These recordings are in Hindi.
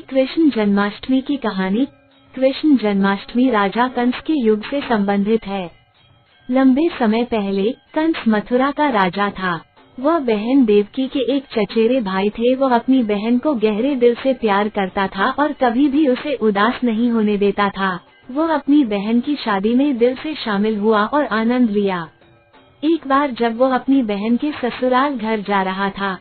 कृष्ण जन्माष्टमी की कहानी। कृष्ण जन्माष्टमी राजा कंस के युग से संबंधित है। लंबे समय पहले कंस मथुरा का राजा था। वह बहन देवकी के एक चचेरे भाई थे। वो अपनी बहन को गहरे दिल से प्यार करता था और कभी भी उसे उदास नहीं होने देता था। वो अपनी बहन की शादी में दिल से शामिल हुआ और आनंद लिया। एक बार जब वो अपनी बहन के ससुराल घर जा रहा था,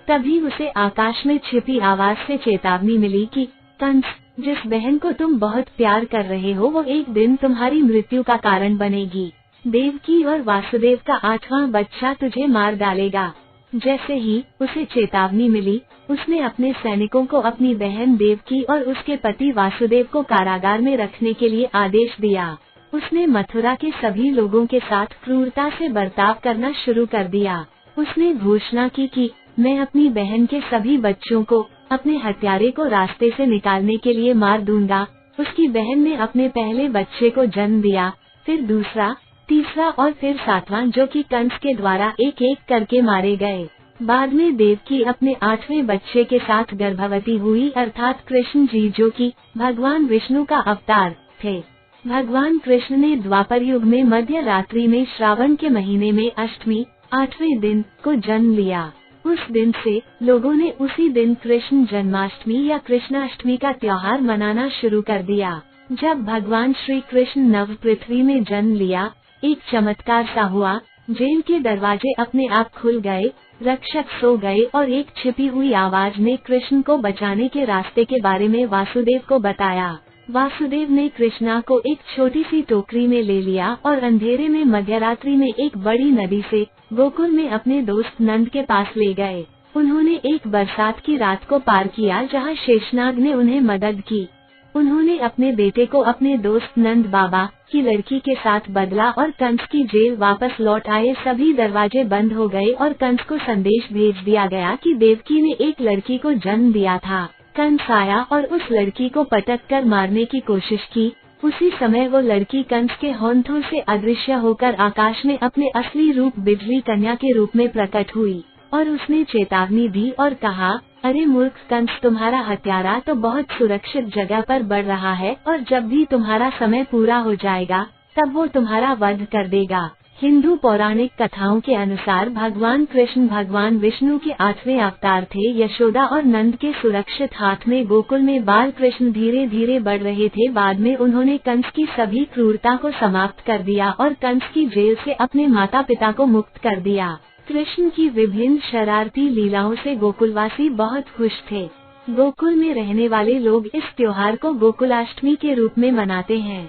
तभी उसे आकाश में छिपी आवाज से चेतावनी मिली कि कंस, जिस बहन को तुम बहुत प्यार कर रहे हो वो एक दिन तुम्हारी मृत्यु का कारण बनेगी। देवकी और वासुदेव का 8वां बच्चा तुझे मार डालेगा। जैसे ही उसे चेतावनी मिली, उसने अपने सैनिकों को अपनी बहन देवकी और उसके पति वासुदेव को कारागार में रखने के लिए आदेश दिया। उसने मथुरा के सभी लोगों के साथ क्रूरता से बर्ताव करना शुरू कर दिया। उसने घोषणा की कि मैं अपनी बहन के सभी बच्चों को अपने हत्यारे को रास्ते से निकालने के लिए मार दूंगा। उसकी बहन ने अपने पहले बच्चे को जन्म दिया, फिर दूसरा, तीसरा और फिर 7वां, जो कि कंस के द्वारा एक एक करके मारे गए। बाद में देवकी अपने 8वें बच्चे के साथ गर्भवती हुई, अर्थात कृष्ण जी, जो कि भगवान विष्णु का अवतार थे। भगवान कृष्ण ने द्वापर युग में मध्य रात्रि में श्रावण के महीने में अष्टमी 8वें दिन को जन्म लिया। उस दिन से लोगों ने उसी दिन कृष्ण जन्माष्टमी या कृष्णाष्टमी का त्योहार मनाना शुरू कर दिया। जब भगवान श्री कृष्ण नव पृथ्वी में जन्म लिया, एक चमत्कार सा हुआ। जेल के दरवाजे अपने आप खुल गए, रक्षक सो गए और एक छिपी हुई आवाज ने कृष्ण को बचाने के रास्ते के बारे में वासुदेव को बताया। वासुदेव ने कृष्णा को एक छोटी सी टोकरी में ले लिया और अंधेरे में मध्यरात्रि में एक बड़ी नदी से गोकुल में अपने दोस्त नंद के पास ले गए। उन्होंने एक बरसात की रात को पार किया जहां शेषनाग ने उन्हें मदद की। उन्होंने अपने बेटे को अपने दोस्त नंद बाबा की लड़की के साथ बदला और कंस की जेल वापस लौट आए। सभी दरवाजे बंद हो गए और कंस को संदेश भेज दिया गया कि देवकी ने एक लड़की को जन्म दिया था। कंस आया और उस लड़की को पटक कर मारने की कोशिश की। उसी समय वो लड़की कंस के होंठों से अदृश्य होकर आकाश में अपने असली रूप बिजली कन्या के रूप में प्रकट हुई और उसने चेतावनी दी और कहा, अरे मूर्ख कंस, तुम्हारा हत्यारा तो बहुत सुरक्षित जगह पर बढ़ रहा है और जब भी तुम्हारा समय पूरा हो जाएगा तब वो तुम्हारा वध कर देगा। हिंदू पौराणिक कथाओं के अनुसार भगवान कृष्ण भगवान विष्णु के 8वें अवतार थे। यशोदा और नंद के सुरक्षित हाथ में गोकुल में बाल कृष्ण धीरे धीरे बढ़ रहे थे। बाद में उन्होंने कंस की सभी क्रूरता को समाप्त कर दिया और कंस की जेल से अपने माता पिता को मुक्त कर दिया। कृष्ण की विभिन्न शरारती लीलाओं से गोकुलवासी बहुत खुश थे। गोकुल में रहने वाले लोग इस त्योहार को गोकुलाष्टमी के रूप में मनाते हैं।